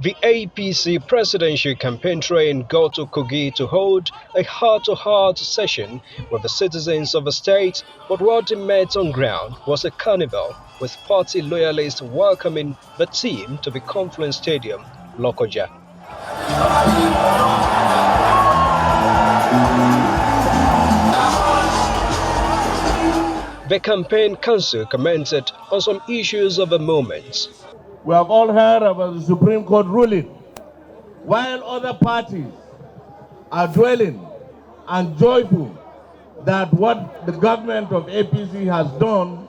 The APC presidential campaign train got to Kogi to hold a heart-to-heart session with the citizens of the state, but what they met on ground was a carnival, with party loyalists welcoming the team to the Conference Stadium, Lokoja. The campaign council commented on some issues of the moment. We have all heard about the Supreme Court ruling, while other parties are dwelling and joyful that what the government of APC has done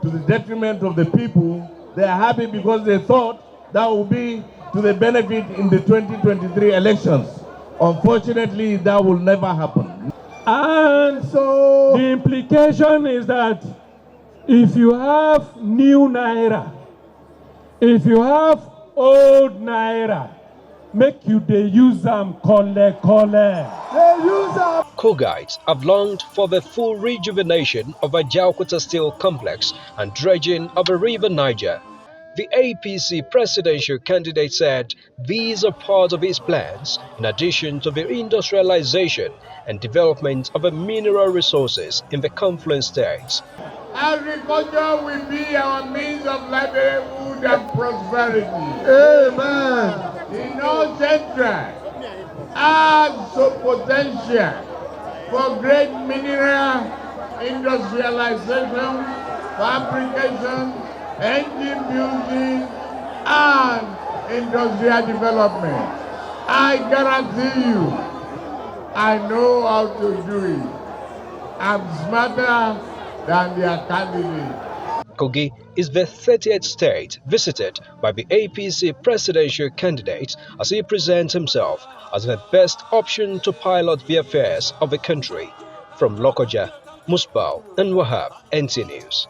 to the detriment of the people. They are happy because they thought that would be to the benefit in the 2023 elections. Unfortunately, that will never happen. And so the implication is that if you have new Naira, if you have old Naira, make you they use them kole. They use them. Kogites have longed for the full rejuvenation of a Jalkuta Steel Complex and dredging of the River Niger. The APC presidential candidate said these are part of his plans in addition to the industrialization and development of the mineral resources in the confluent states. Agriculture will be our means of livelihood and prosperity. Amen. The North Central has so potential for great mineral industrialization, fabrication, engine building, and industrial development. I guarantee you, I know how to do it. I'm smarter than their candidate. Kogi is the 30th state visited by the APC presidential candidate as he presents himself as the best option to pilot the affairs of the country. From Lokoja, Musbau and Wahab, NT News.